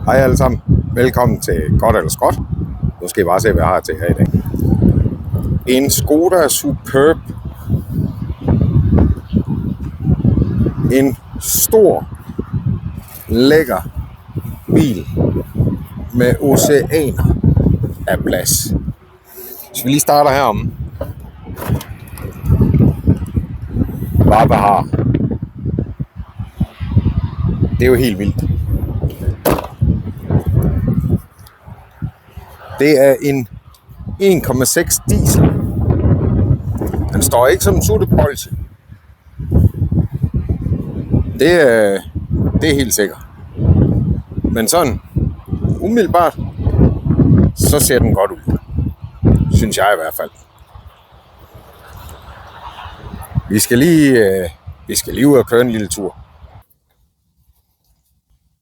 Hej alle sammen. Velkommen til Godt eller Skråt. Nu skal I bare se, hvad jeg har til her i dag. En Skoda Superb. En stor, lækker bil med oceaner af plads. Hvis vi lige starter herom. Bare har. Det er jo helt vildt. Det er en 1,6 diesel. Den står ikke som en suttepolse. Det er helt sikkert. Men sådan, umiddelbart, så ser den godt ud. Synes jeg i hvert fald. Vi skal lige ud og køre en lille tur.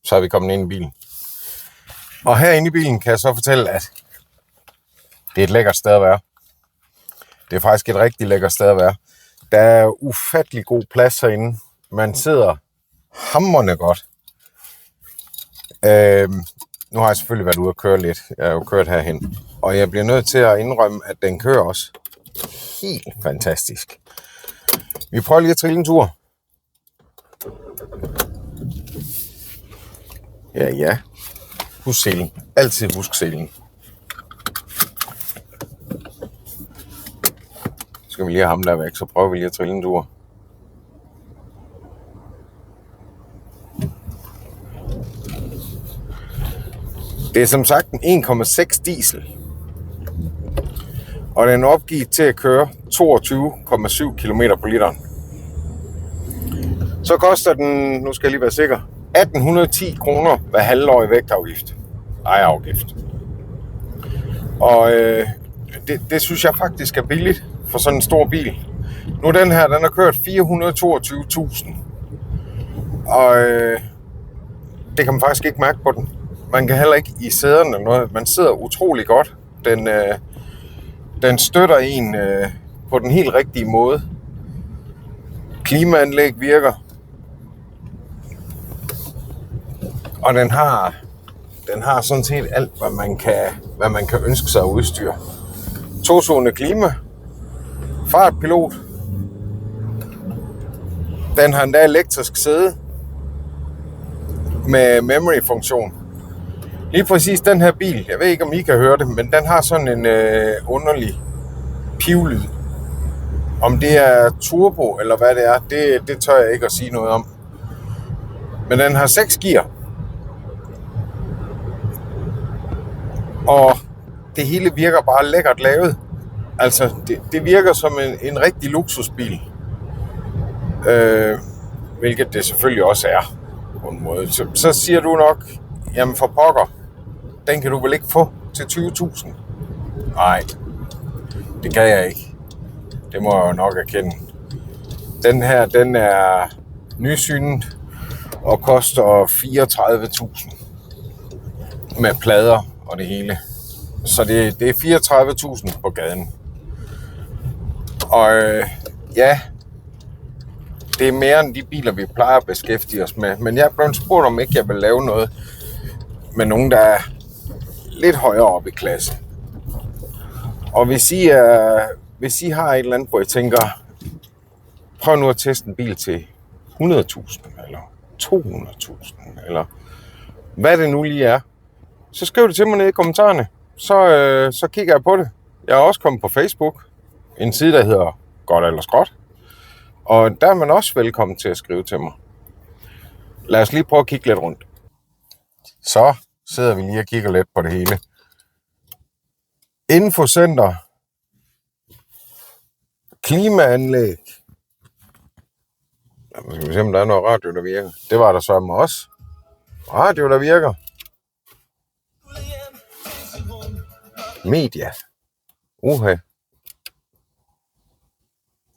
Så er vi kommet ind i bilen. Og herinde i bilen kan jeg så fortælle, at det er et lækkert sted at være. Det er faktisk et rigtig lækkert sted at være. Der er ufattelig god plads herinde. Man sidder hamrende godt. Nu har jeg selvfølgelig været ude og køre lidt. Jeg har jo kørt herhen. Og jeg bliver nødt til at indrømme, at den kører også helt fantastisk. Vi prøver lige at trille en tur. Ja. Husk selen. Altid husk selen. Så skal vi lige have ham der væk, så prøver vi lige at trille en tur. Det er som sagt en 1,6 diesel. Og den er opgivet til at køre 22,7 km på literen. Så koster den, nu skal jeg lige være sikker, 1810 kroner hver halvår i vægtafgift. Ejerafgift. Og det synes jeg faktisk er billigt for sådan en stor bil. Nu den her, den har kørt 422.000. Og det kan man faktisk ikke mærke på den. Man kan heller ikke i sæderne noget. Man sidder utrolig godt. Den støtter en på den helt rigtige måde. Klimaanlæg virker. Og den har sådan set alt, hvad man kan ønske sig at udstyre. 2-zone klima. Fartpilot. Den har endda elektrisk sæde. Med memory-funktion. Lige præcis den her bil, jeg ved ikke om I kan høre det, men den har sådan en underlig pivlyd. Om det er turbo eller hvad det er, det tør jeg ikke at sige noget om. Men den har 6 gear. Og det hele virker bare lækkert lavet. Altså, det virker som en rigtig luksusbil. Hvilket det selvfølgelig også er på en måde. Så siger du nok, jamen for pokker, den kan du vel ikke få til 20.000? Nej, det kan jeg ikke. Det må jeg jo nok erkende. Den her, den er nysynet og koster 34.000 med plader og det hele. Så det er 34.000 på gaden. Og ja, det er mere end de biler, vi plejer at beskæftige os med. Men jeg er blevet spurgt, om ikke jeg vil lave noget med nogen, der er lidt højere op i klasse. Og hvis I har et eller andet, hvor I tænker, prøv nu at teste en bil til 100.000 eller 200.000 eller hvad det nu lige er, så skriv det til mig nede i kommentarerne. Så kigger jeg på det. Jeg er også kommet på Facebook, en side, der hedder Godt eller Skråt. Og der er man også velkommen til at skrive til mig. Lad os lige prøve at kigge lidt rundt. Så sidder vi lige og kigger lidt på det hele. Infocenter. Klimaanlæg. Nu skal vi se, om der er noget radio, der virker. Det var der så med os. Radio, der virker. Media. Uha.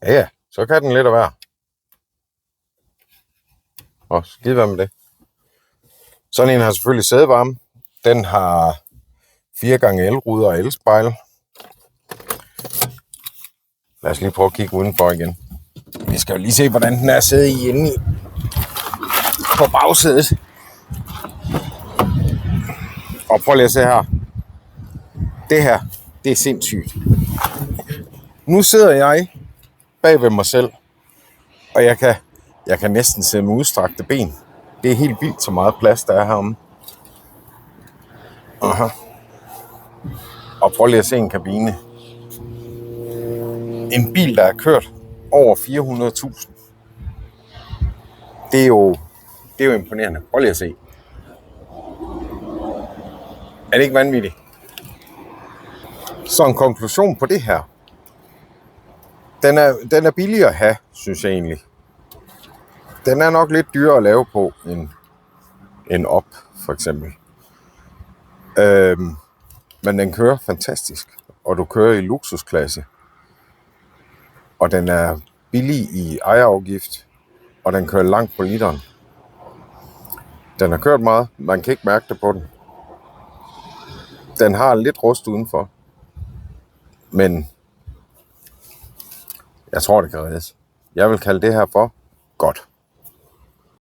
Ja, så kan den lidt at være. Og skide være med det. Sådan en har selvfølgelig sædevarme. Den har 4x elruder og elspejl. Lad os lige prøve at kigge udenfor igen. Vi skal jo lige se, hvordan den er siddet i inde på bagsædet. Og prøv lige at se her. Det her, det er sindssygt. Nu sidder jeg bag ved mig selv, og jeg kan næsten se med udstrakte ben. Det er helt vildt, så meget plads, der er heromme. Aha. Og prøv lige at se en kabine. En bil, der er kørt over 400.000. Det er jo imponerende. Prøv lige at se. Er det ikke vanvittigt? Så en konklusion på det her. Den er billigere at have, synes jeg egentlig. Den er nok lidt dyrere at lave på end op, for eksempel. Men den kører fantastisk, og du kører i luksusklasse. Og den er billig i ejerafgift, og den kører langt på literen. Den har kørt meget, man kan ikke mærke det på den. Den har lidt rust udenfor, men jeg tror, det kan reddes. Jeg vil kalde det her for godt.